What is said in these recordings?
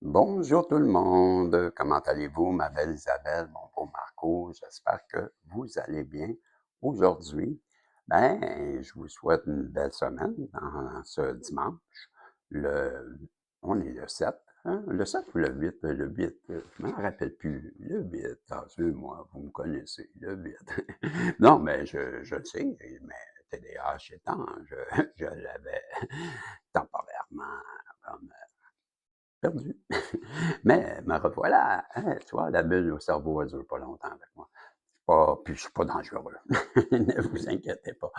Bonjour tout le monde, comment allez-vous, ma belle Isabelle, mon beau Marco? J'espère que vous allez bien. Aujourd'hui, je vous souhaite une belle semaine en ce dimanche. Le, on est le 7, hein? Le 7 ou le 8? Le 8, je ne me rappelle plus. Le 8, moi, vous me connaissez, le 8. Non, mais je le sais, mais TDAH étant, je l'avais temporairement comme perdu. Mais me revoilà, hein, tu vois, la bulle au cerveau, elle dure pas longtemps avec moi. Puis je suis pas dangereux, ne vous inquiétez pas.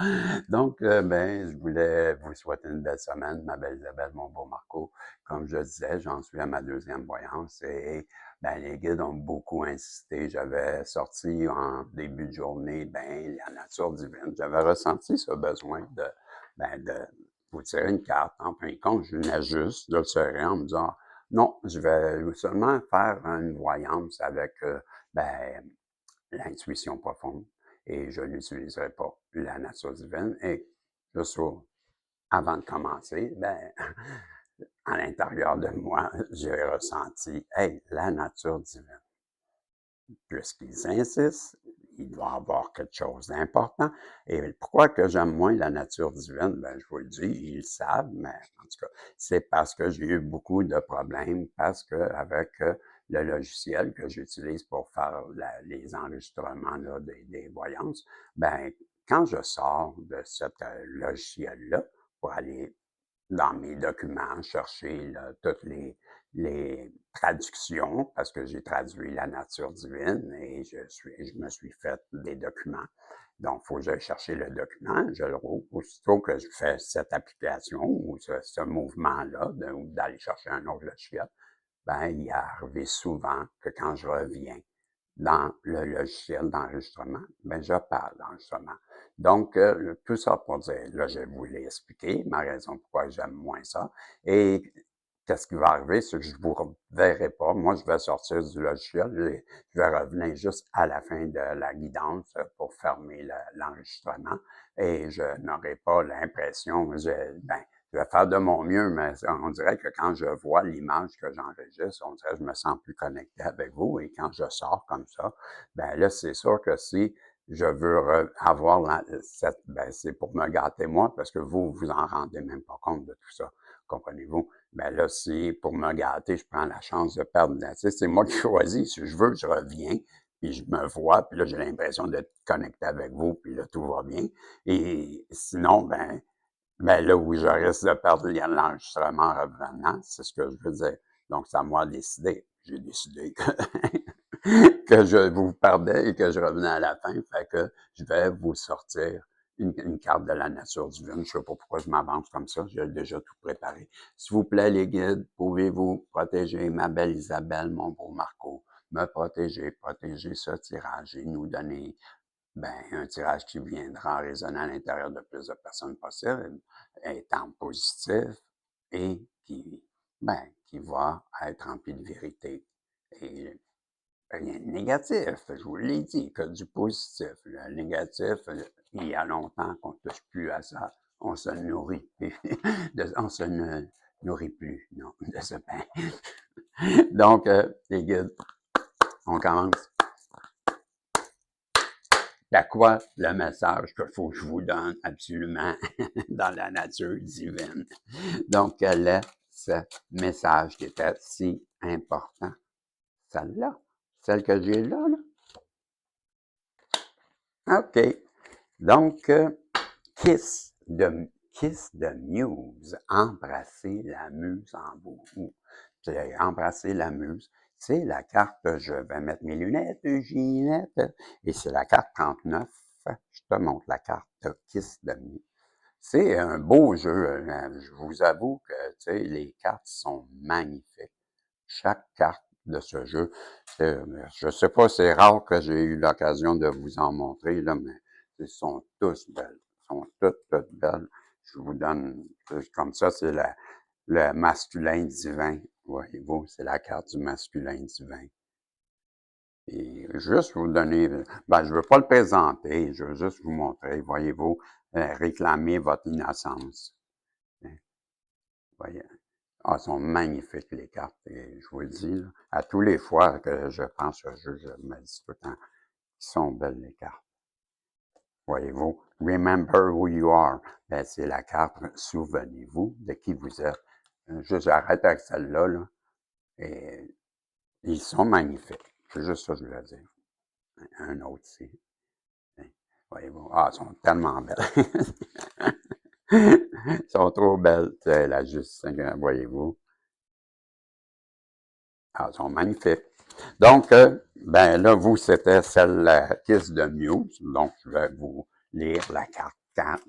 Donc, je voulais vous souhaiter une belle semaine, ma belle Isabelle, mon beau Marco. Comme je disais, j'en suis à ma deuxième voyance et les guides ont beaucoup insisté. J'avais sorti en début de journée, la nature divine. J'avais ressenti ce besoin de vous tirer une carte. En fin de compte, je venais juste de le serrer en me disant, non, je vais seulement faire une voyance avec, l'intuition profonde et je n'utiliserai pas la nature divine. Et juste avant de commencer, à l'intérieur de moi, j'ai ressenti, hey, la nature divine. Puisqu'ils insistent, il doit y avoir quelque chose d'important. Et pourquoi que j'aime moins la nature divine? Je vous le dis, ils le savent, mais en tout cas, c'est parce que j'ai eu beaucoup de problèmes, parce que avec le logiciel que j'utilise pour faire les enregistrements là, des voyances, quand je sors de ce logiciel-là pour aller dans mes documents, chercher là, toutes les traductions, parce que j'ai traduit la nature divine et je me suis fait des documents. Donc, il faut que j'aille chercher le document, je le rouvre. Aussitôt que je fais cette application ou ce mouvement-là, d'aller chercher un autre logiciel, il est arrivé souvent que quand je reviens dans le logiciel d'enregistrement, je parle d'enregistrement. Donc, tout ça pour dire, là, je vous l'ai expliqué, ma raison pourquoi j'aime moins ça. Et qu'est-ce qui va arriver, c'est que je ne vous reverrai pas. Moi, je vais sortir du logiciel et je vais revenir juste à la fin de la guidance pour fermer l'enregistrement. Et je n'aurai pas l'impression, je vais faire de mon mieux, mais on dirait que quand je vois l'image que j'enregistre, on dirait que je me sens plus connecté avec vous. Et quand je sors comme ça, là, c'est sûr que si je veux avoir c'est pour me gâter moi, parce que vous, vous en rendez même pas compte de tout ça, comprenez-vous? Là, si pour me gâter, je prends la chance de perdre, c'est moi qui choisis. Si je veux, je reviens, puis je me vois, puis là, j'ai l'impression d'être connecté avec vous, puis là, tout va bien. Et sinon, là où je risque de perdre l'enregistrement en revenant, c'est ce que je veux dire. Donc, c'est à moi de décider. J'ai décidé que, que je vous perdais et que je revenais à la fin. Fait que je vais vous sortir une carte de la nature divine. Je ne sais pas pourquoi je m'avance comme ça. J'ai déjà tout préparé. S'il vous plaît, les guides, pouvez-vous protéger ma belle Isabelle, mon beau Marco, me protéger ce tirage et nous donner un tirage qui viendra résonner à l'intérieur de plus de personnes possibles, étant positif et qui va être rempli de vérité. Et rien de négatif, je vous l'ai dit, que du positif. Le négatif, il y a longtemps qu'on ne touche plus à ça. On se nourrit. On se ne nourrit plus, non, de ce pain. Donc, les guides, on commence. À quoi le message qu'il faut que je vous donne absolument dans la nature divine? Donc, quel est ce message qui était si important? Celle-là, celle que j'ai là, là. OK. Donc, Kiss the Muse, embrasser la muse en vous. Embrasser la muse, c'est la carte, je vais mettre mes lunettes, Ginette, et c'est la carte 39. Je te montre la carte Kiss the Muse. C'est un beau jeu, je vous avoue que, les cartes sont magnifiques. Chaque carte de ce jeu, je sais pas, c'est rare que j'ai eu l'occasion de vous en montrer, là, mais ils sont tous belles. Ils sont toutes belles. Je vous donne, comme ça, c'est le masculin divin. Voyez-vous, c'est la carte du masculin divin. Et juste vous donner, je veux pas le présenter, je veux juste vous montrer, voyez-vous, réclamer votre innocence. Hein, voyez. Ah, elles sont magnifiques, les cartes, et je vous le dis, là, à tous les fois que je pense au jeu, je me dis tout le temps, ils sont belles, les cartes. Voyez-vous, remember who you are. Ben, c'est la carte, souvenez-vous de qui vous êtes. J'arrête avec celle-là, là, et ils sont magnifiques. C'est juste ça que je voulais dire. Un autre ici. Voyez-vous, ah, elles sont tellement belles. Elles sont trop belles, la juste, voyez-vous. Ah, elles sont magnifiques. Donc, ben là, vous, c'était celle la Kiss de Muse. Donc, je vais vous lire la carte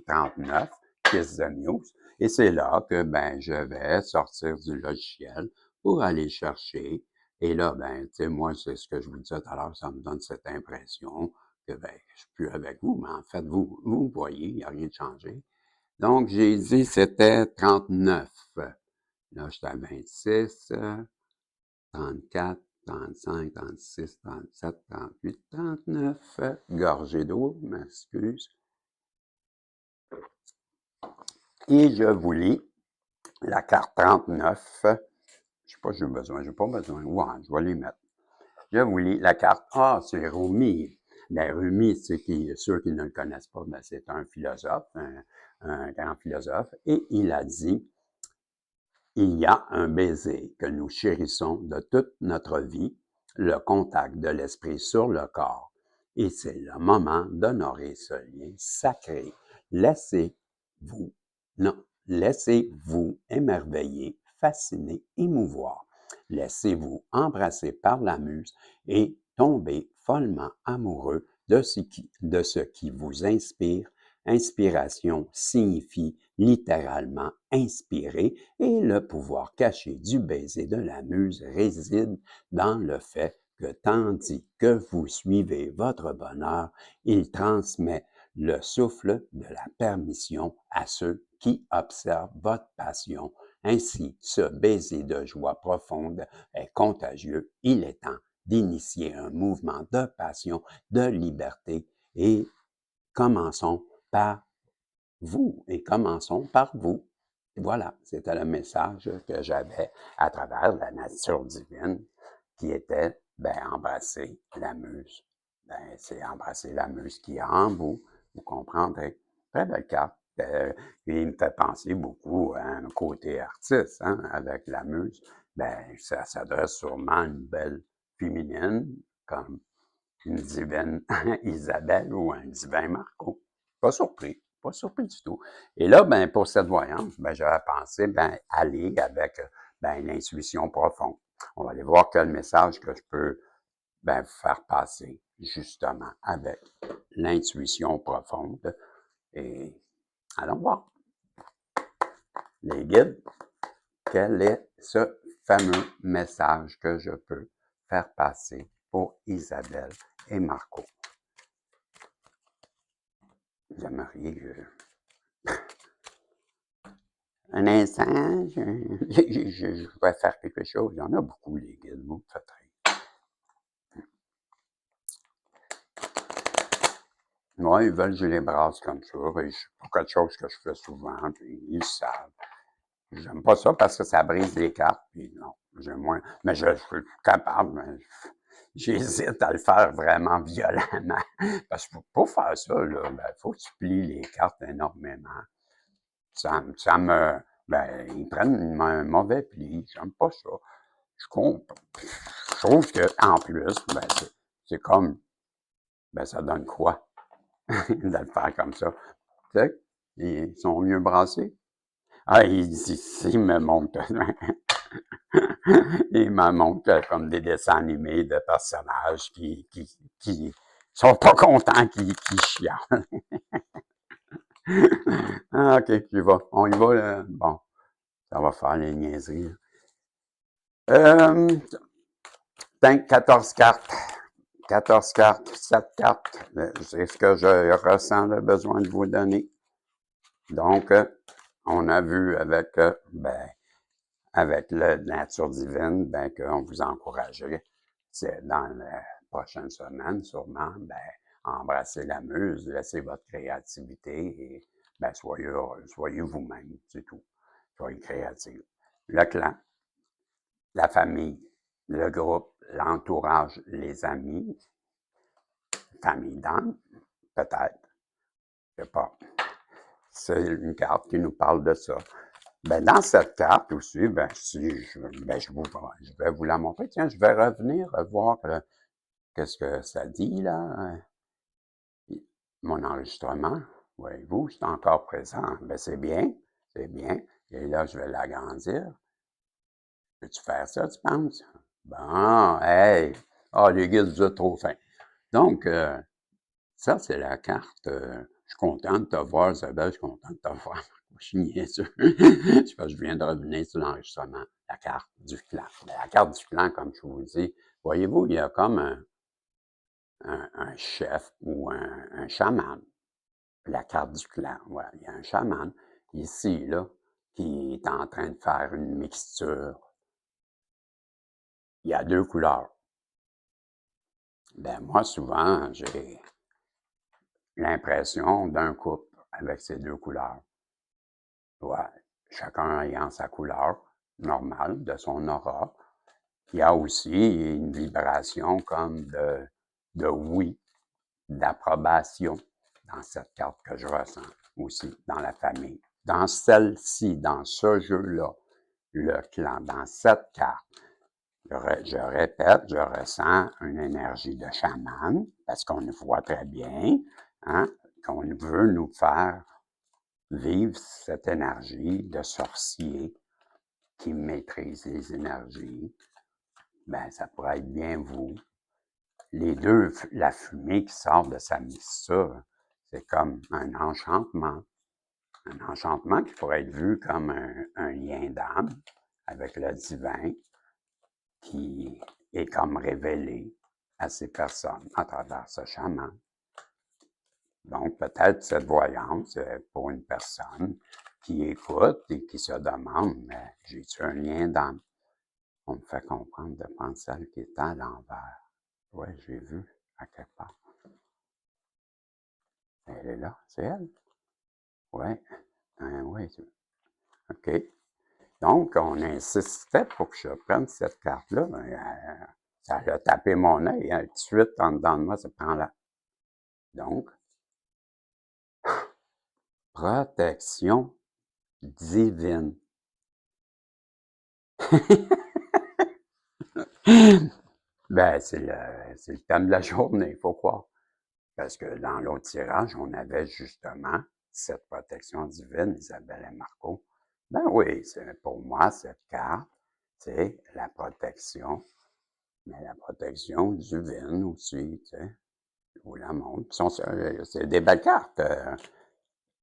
39, Kiss de Muse. Et c'est là que, ben, je vais sortir du logiciel pour aller chercher. Et là, ben, tu sais, moi, c'est ce que je vous disais tout à l'heure, ça me donne cette impression que, ben, je suis plus avec vous, mais en fait, vous voyez, il n'y a rien de changé. Donc, j'ai dit, c'était 39. Là, j'étais à 26. 34, 35, 36, 37, 38, 39. Gorgée d'eau, m'excuse. Et je vous lis la carte 39. Je ne sais pas si j'ai pas besoin. Ouais, je vais les mettre. Je vous lis la carte. Ah, c'est Rumi. Ben, Rumi, ceux qui ne le connaissent pas, ben, c'est un philosophe, un grand philosophe, et il a dit, il y a un baiser que nous chérissons de toute notre vie, le contact de l'esprit sur le corps. Et c'est le moment d'honorer ce lien sacré. Laissez-vous, non, laissez-vous émerveiller, fasciner, émouvoir. Laissez-vous embrasser par la muse et tomber follement amoureux de ce qui vous inspire. Inspiration signifie littéralement inspirer et le pouvoir caché du baiser de la muse réside dans le fait que tandis que vous suivez votre bonheur, il transmet le souffle de la permission à ceux qui observent votre passion. Ainsi, ce baiser de joie profonde est contagieux. Il est temps d'initier un mouvement de passion, de liberté et commençons par vous et commençons par vous. Voilà, c'était le message que j'avais à travers la nature divine qui était, ben, embrasser la muse. Ben, c'est embrasser la muse qui est en vous, vous comprendrez. Très belle carte. Il me fait penser beaucoup à un côté artiste, hein, avec la muse. Ben, ça s'adresse sûrement à une belle féminine, comme une divine Isabelle ou un divin Marco. Pas surpris, pas surpris du tout. Et là, ben, pour cette voyance, ben, j'avais pensé, ben, aller avec, ben, l'intuition profonde. On va aller voir quel message que je peux, ben, vous faire passer, justement, avec l'intuition profonde. Et allons voir. Les guides, quel est ce fameux message que je peux faire passer pour Isabelle et Marco? Vous aimeriez un instant, je vais faire quelque chose. Il y en a beaucoup, les guides, vous me faites rire. Moi, ils veulent que je les brasse comme ça. C'est pas quelque chose que je fais souvent, puis ils le savent. J'aime pas ça parce que ça brise les cartes, puis non, j'aime moins. Mais je suis capable, mais j'hésite à le faire vraiment violemment. Parce que pour faire ça, là, ben, faut que tu plies les cartes énormément. Ben, ils prennent un mauvais pli. J'aime pas ça. Je comprends. Je trouve qu'en plus, ben, c'est comme, ben, ça donne quoi de le faire comme ça? Tu sais, ils sont mieux brassés. Ah, il me montrent, il me montrent comme des dessins animés de personnages qui sont pas contents, qui chialent. Ah, ok, on y va, là. Bon, ça va faire les niaiseries. 14 cartes. 14 cartes, 7 cartes. C'est ce que je ressens le besoin de vous donner. Donc, on a vu avec, ben, avec la nature divine, ben, qu'on vous encourageait, c'est dans la prochaine semaine, sûrement, ben, embrasser la muse, laissez votre créativité et, ben, soyez vous-même, c'est tout. Soyez créatif. le clan, la famille, le groupe, l'entourage, les amis, famille d'âme, peut-être, je sais pas. C'est une carte qui nous parle de ça. Ben, dans cette carte aussi, ben, si je, ben, je vais vous la montrer. Tiens, je vais revenir voir qu'est-ce que ça dit, là. Mon enregistrement, voyez-vous, c'est encore présent. Ben, c'est bien, c'est bien. Et là, je vais l'agrandir. Peux-tu faire ça, tu penses? Bon, hey! Ah, les gars, vous êtes trop fins. Donc, ça, c'est la carte. Je suis content de te voir, Isabelle, je suis content de te voir. Je suis niaiseux. C'est parce que je viens de revenir sur l'enregistrement. La carte du clan. La carte du clan, comme je vous dis, voyez-vous, il y a comme un chef ou un chaman. La carte du clan, ouais. Il y a un chaman ici, là, qui est en train de faire une mixture. Il y a 2 couleurs. Ben moi, souvent, j'ai l'impression d'un couple avec ces 2 couleurs. Ouais, chacun ayant sa couleur normale de son aura. Il y a aussi une vibration comme de oui, d'approbation dans cette carte que je ressens aussi dans la famille. Dans celle-ci, dans ce jeu-là, le clan, dans cette carte, je répète, je ressens une énergie de chaman, parce qu'on le voit très bien, hein, qu'on veut nous faire vivre cette énergie de sorcier qui maîtrise les énergies. Ben, ça pourrait être bien vous. Les deux, la fumée qui sort de sa mixture, c'est comme un enchantement. Un enchantement qui pourrait être vu comme un lien d'âme avec le divin qui est comme révélé à ces personnes à travers ce chaman. Donc, peut-être cette voyance pour une personne qui écoute et qui se demande, mais j'ai-tu un lien d'âme? On me fait comprendre de prendre celle qui est à l'envers. Oui, j'ai vu à quelque part. Elle est là, c'est elle? Oui. Oui. OK. Donc, on insistait pour que je prenne cette carte-là. Ça a tapé mon œil, tout de suite, en dedans de moi, ça prend là. Donc, protection divine. Ben, c'est le thème de la journée, il faut croire. Parce que dans l'autre tirage, on avait justement cette protection divine, Isabelle et Marco. Ben oui, pour moi, cette carte, c'est la protection, mais la protection divine aussi, tu sais. Je vous la montre. C'est des belles cartes,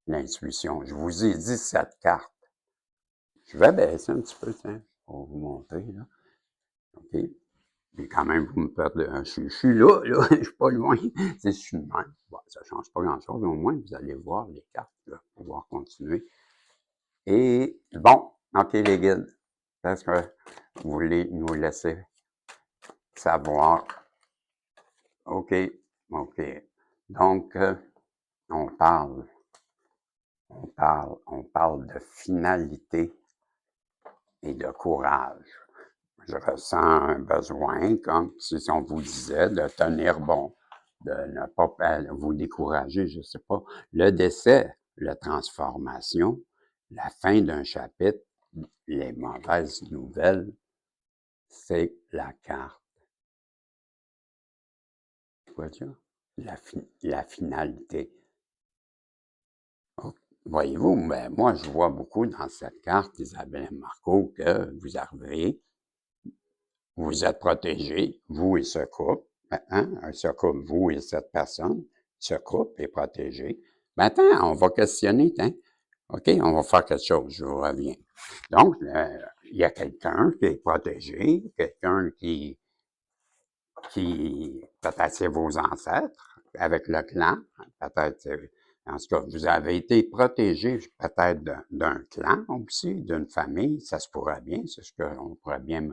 l'intuition. Je vous ai dit cette carte. Je vais baisser un petit peu, tiens, pour vous montrer, là. OK? Mais quand même, vous me perdez. Je suis là, je suis pas loin. Si je suis de même. Bon, ça ne change pas grand-chose, mais au moins, vous allez voir les cartes, là, pour pouvoir continuer. Et bon, OK, les guides. Est-ce que vous voulez nous laisser savoir? OK, OK. Donc, on parle, on parle de finalité et de courage. Je ressens un besoin, comme si on vous disait, de tenir bon, de ne pas vous décourager, je ne sais pas. Le décès, la transformation, la fin d'un chapitre, les mauvaises nouvelles, c'est la carte. Vois-tu? La finalité. Oh, voyez-vous, mais moi, je vois beaucoup dans cette carte, Isabelle et Marco, que vous arrivez, vous êtes protégés, vous et ce couple. Hein? Ce couple, vous et cette personne, ce couple est protégé. Maintenant, on va questionner, hein? OK, on va faire quelque chose, je vous reviens. Donc, il y a quelqu'un qui est protégé, quelqu'un qui peut-être c'est vos ancêtres, avec le clan, peut-être, en tout cas, vous avez été protégé peut-être d'un clan aussi, d'une famille, ça se pourrait bien, c'est ce qu'on pourrait bien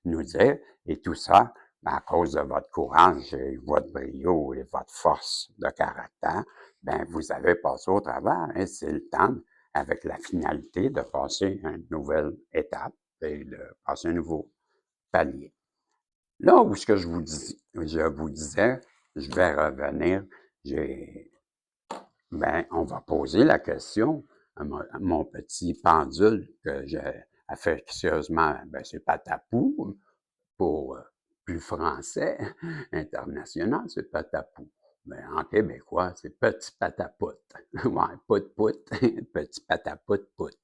nous dire, et tout ça, à cause de votre courage et votre brio et votre force de caractère, ben vous avez passé au travers, et c'est le temps, avec la finalité, de passer à une nouvelle étape, et de passer un nouveau palier. Là où ce que je vous disais, je vais revenir, on va poser la question à mon petit pendule que j'ai affectueusement, c'est Patapou, pour plus français, international, c'est Patapou. Mais en québécois, c'est Petit Patapout. Ouais, pout-pout, Petit Patapout-pout.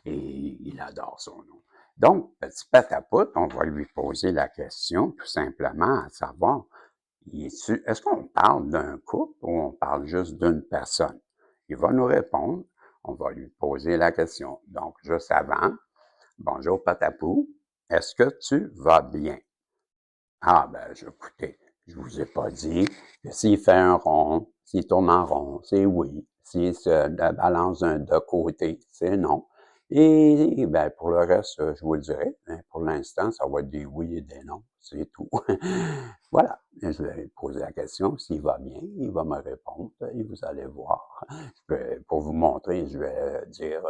Et il adore son nom. Donc, Petit Patapout, on va lui poser la question, tout simplement, à savoir, est-ce qu'on parle d'un couple ou on parle juste d'une personne? Il va nous répondre, on va lui poser la question. Donc, juste avant, bonjour Patapou, est-ce que tu vas bien? Ah, écoutez, je vous ai pas dit que s'il fait un rond, s'il tourne en rond, c'est oui. S'il se balance de côté, c'est non. Et pour le reste, je vous le dirai. Pour l'instant, ça va être des oui et des non. C'est tout. Voilà. Je vais lui poser la question. S'il va bien, il va me répondre et vous allez voir. Pour vous montrer, je vais dire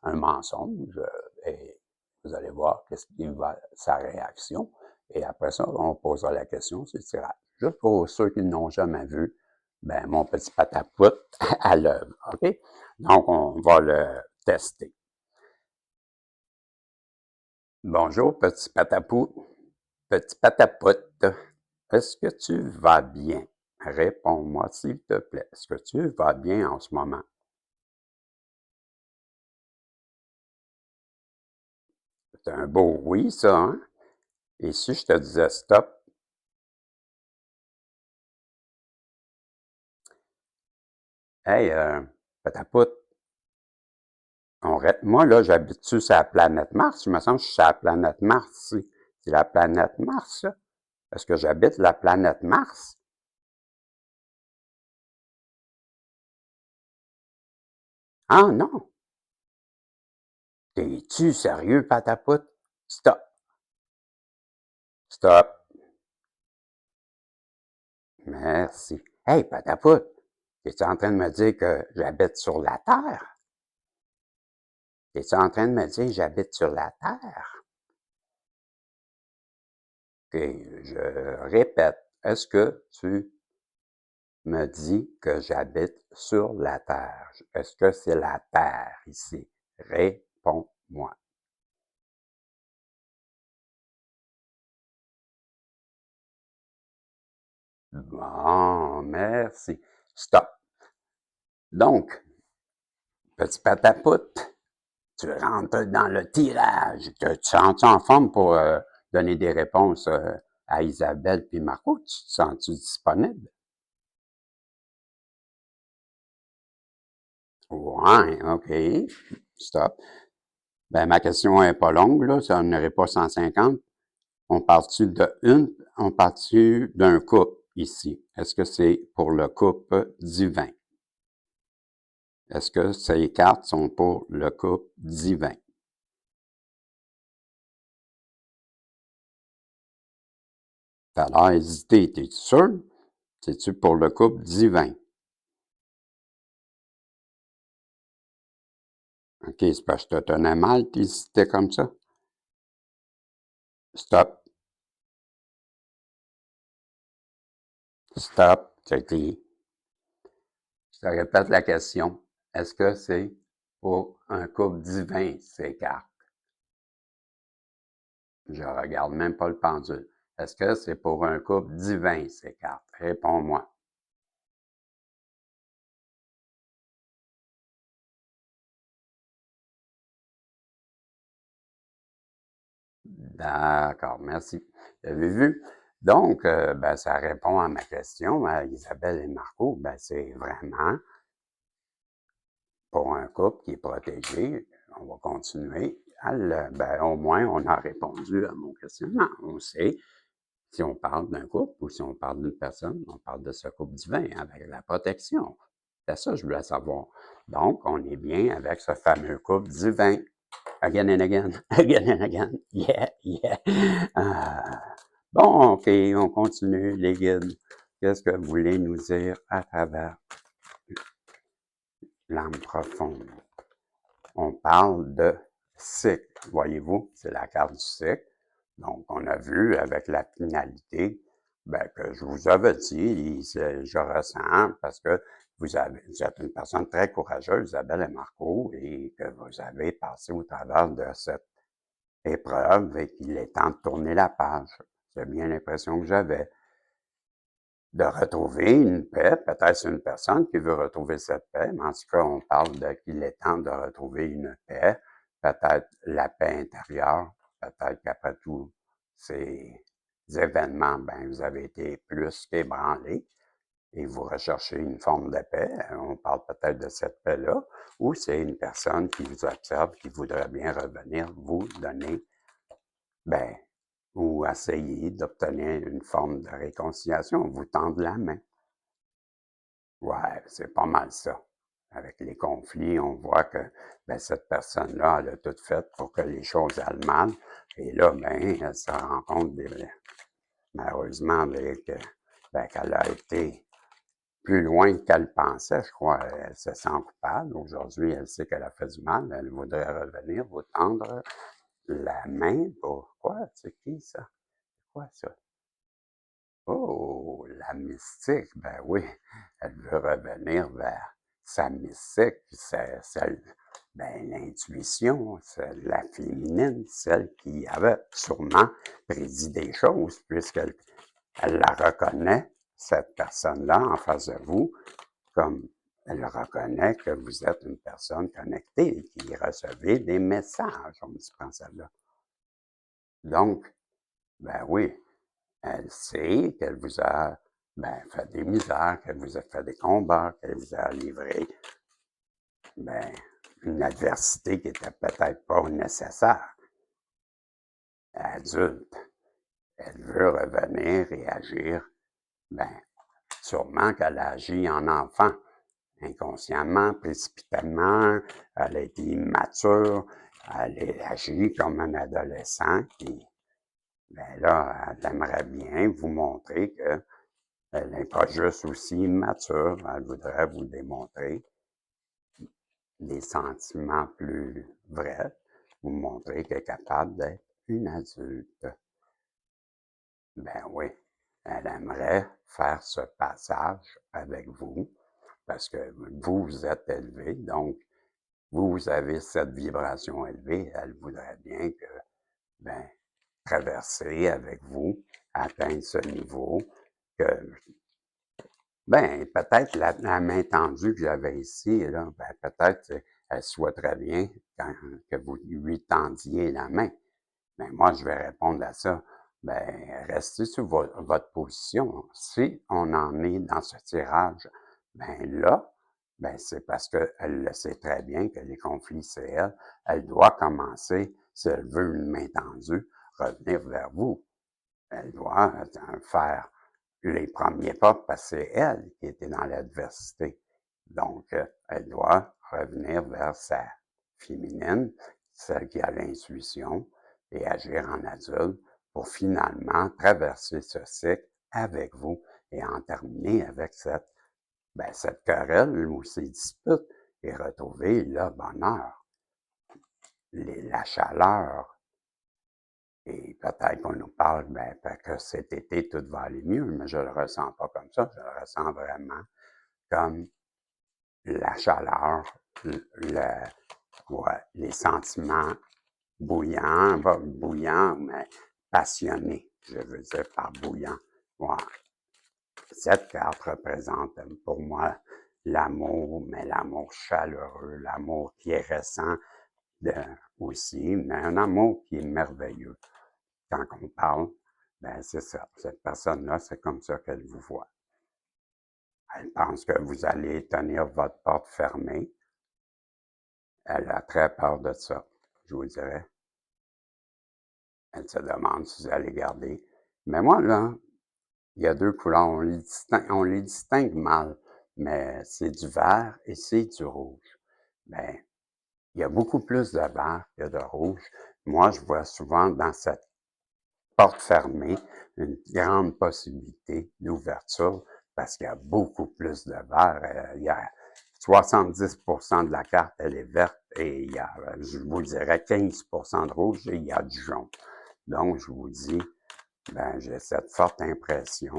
un mensonge et vous allez voir qu'est-ce qui va sa réaction. Et après ça, on posera la question sur le tirage. Juste pour ceux qui n'ont jamais vu, mon petit patapout à l'œuvre. OK? Donc, on va le tester. Bonjour, petit patapou. Petit patapout, est-ce que tu vas bien? Réponds-moi, s'il te plaît. Est-ce que tu vas bien en ce moment? C'est un beau oui, ça, hein? Et si je te disais stop? Hey, patapout, moi, là, j'habite-tu sur la planète Mars? Il me semble que je suis sur la planète Mars. C'est la planète Mars, ça? Est-ce que j'habite la planète Mars? Ah non! T'es-tu sérieux, Patapout? Stop! Stop! Merci. Hey, Patapout! Es-tu en train de me dire que j'habite sur la Terre? Es-tu en train de me dire que j'habite sur la Terre? OK, je répète. Est-ce que tu me dis que j'habite sur la Terre? Est-ce que c'est la Terre ici? Réponds-moi. Bon, merci. Stop. Donc, petit patapout, tu rentres dans le tirage. Tu te sens-tu en forme pour donner des réponses à Isabelle puis Marco? Tu te sens-tu disponible? Ouais, OK. Stop. Ma question n'est pas longue, là. Ça n'aurait pas 150. On parle-tu d'un couple ici? Est-ce que c'est pour le couple divin? Est-ce que ces cartes sont pour le couple divin? T'as l'air hésité, t'es sûr? C'est-tu pour le couple divin? OK, c'est parce que tu tenais mal, t'hésitais comme ça? Stop. Stop. Je te répète la question. Est-ce que c'est pour un couple divin, ces cartes? Je regarde même pas le pendule. Est-ce que c'est pour un couple divin, ces cartes? Réponds-moi. D'accord, merci. Vous avez vu? Donc, ça répond à ma question, Isabelle et Marco. C'est vraiment pour un couple qui est protégé. On va continuer. Au moins, on a répondu à mon questionnement. On sait si on parle d'un couple ou si on parle d'une personne, on parle de ce couple divin avec la protection. C'est ça que je voulais savoir. Donc, on est bien avec ce fameux couple divin. Again and again, again and again. Yeah, yeah. Bon, OK, on continue, les guides. Qu'est-ce que vous voulez nous dire à travers l'âme profonde? On parle de cycle. Voyez-vous, c'est la carte du cycle. Donc, on a vu avec la finalité, ben, que je vous avais dit, je ressens parce que vous êtes une personne très courageuse, Isabelle et Marco, et que vous avez passé au travers de cette épreuve et qu'il est temps de tourner la page. C'est bien l'impression que j'avais de retrouver une paix. Peut-être c'est une personne qui veut retrouver cette paix, mais en tout cas, on parle de qu'il est temps de retrouver une paix, peut-être la paix intérieure, peut-être qu'après tous ces événements, ben, vous avez été plus qu'ébranlé et vous recherchez une forme de paix. On parle peut-être de cette paix-là, ou c'est une personne qui vous observe, qui voudrait bien revenir vous donner, ben, ou essayer d'obtenir une forme de réconciliation, vous tendre la main. Ouais, c'est pas mal ça. Avec les conflits, on voit que ben, cette personne-là, elle a tout fait pour que les choses aillent mal. Et là, ben, elle se rend compte, malheureusement, ben, qu'elle a été plus loin qu'elle pensait, je crois. Elle se sent coupable. Aujourd'hui, elle sait qu'elle a fait du mal. Elle voudrait revenir, vous tendre la main. Pourquoi? C'est qui ça? C'est quoi ça? Oh, la mystique, ben oui, elle veut revenir vers sa mystique, celle, ben, l'intuition, celle, la féminine, celle qui avait sûrement prédit des choses, puisqu'elle la reconnaît, cette personne-là, en face de vous, comme elle reconnaît que vous êtes une personne connectée et qui recevez des messages, on dit prend celle-là. Donc, ben oui, elle sait qu'elle vous a ben, fait des misères, qu'elle vous a fait des combats, qu'elle vous a livré ben, une adversité qui était peut-être pas nécessaire. Adulte, elle veut revenir et agir. Ben, sûrement qu'elle a agi en enfant, inconsciemment, précipitamment, elle a été immature, elle a agi comme un adolescent qui, ben là, elle aimerait bien vous montrer que elle n'est pas juste aussi immature, elle voudrait vous démontrer des sentiments plus vrais, vous montrer qu'elle est capable d'être une adulte. Ben oui, elle aimerait faire ce passage avec vous parce que vous, vous êtes élevé, donc vous avez cette vibration élevée. Elle voudrait bien que, ben, traverser avec vous, atteindre ce niveau, que ben, peut-être la main tendue que j'avais ici, là, ben, peut-être elle souhaiterait bien que vous lui tendiez la main. Mais moi, je vais répondre à ça. Ben, restez sur votre position. Si on en est dans ce tirage, ben là, ben, c'est parce qu'elle le sait très bien que les conflits, c'est elle. Elle doit commencer, si elle veut une main tendue, revenir vers vous. Elle doit faire les premiers pas parce que c'est elle qui était dans l'adversité. Donc, elle doit revenir vers sa féminine, celle qui a l'intuition, et agir en adulte pour finalement traverser ce cycle avec vous et en terminer avec ben, cette querelle ou ces disputes et retrouver le bonheur, la chaleur. Et peut-être qu'on nous parle, ben, que cet été, tout va aller mieux, mais je ne le ressens pas comme ça. Je le ressens vraiment comme la chaleur, ouais, les sentiments bouillants, pas bouillants, mais passionnés, je veux dire par bouillant. Ouais. Cette carte représente pour moi l'amour, mais l'amour chaleureux, l'amour qui est récent aussi, mais un amour qui est merveilleux. Quand on parle, ben c'est ça. Cette personne-là, c'est comme ça qu'elle vous voit. Elle pense que vous allez tenir votre porte fermée. Elle a très peur de ça, je vous dirais. Elle se demande si vous allez garder. Mais moi, là, il y a deux couleurs. On les distingue mal, mais c'est du vert et c'est du rouge. Ben, il y a beaucoup plus de vert que de rouge. Moi, je vois souvent dans cette porte fermée, une grande possibilité d'ouverture parce qu'il y a beaucoup plus de verre. 70% de la carte, elle est verte et il y a, je vous dirais, 15% de rouge et il y a du jaune. Donc, je vous dis, ben, j'ai cette forte impression.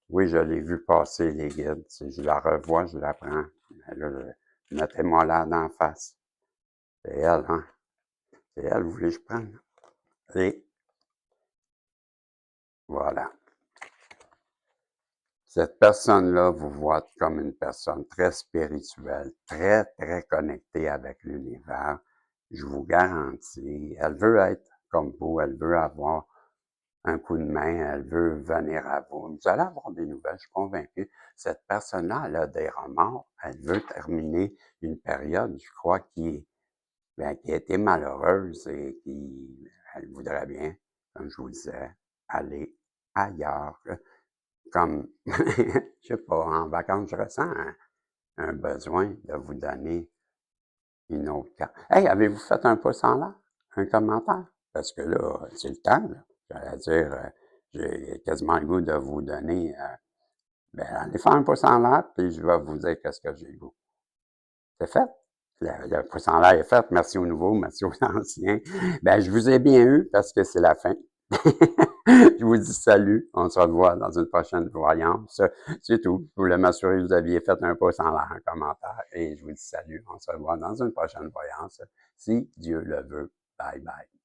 Oui, je l'ai vu passer, les guides. Si je la revois, je la prends. Mais là, mettez-moi là d'en face. C'est elle, hein? C'est elle, vous voulez que je prenne? Et voilà. Cette personne-là vous voit comme une personne très spirituelle, très, très connectée avec l'univers. Je vous garantis, elle veut être comme vous, elle veut avoir un coup de main, elle veut venir à vous. Vous allez avoir des nouvelles, je suis convaincu. Cette personne-là, elle a des remords, elle veut terminer une période, je crois, qui a été malheureuse et elle voudrait bien, comme je vous disais, aller ailleurs. Comme, je sais pas, en vacances, je ressens un besoin de vous donner une autre carte. Hey, avez-vous fait un pouce en l'air? Un commentaire? Parce que là, c'est le temps, là. J'allais dire, j'ai quasiment le goût de vous donner, ben, allez faire un pouce en l'air, puis je vais vous dire qu'est-ce que j'ai le goût. C'est fait. Le pouce en l'air est fait. Merci aux nouveaux, merci aux anciens. Ben, je vous ai bien eu parce que c'est la fin. Je vous dis salut. On se revoit dans une prochaine voyance. C'est tout. Je voulais m'assurer que vous aviez fait un pouce en l'air, un commentaire. Et je vous dis salut. On se revoit dans une prochaine voyance. Si Dieu le veut. Bye bye.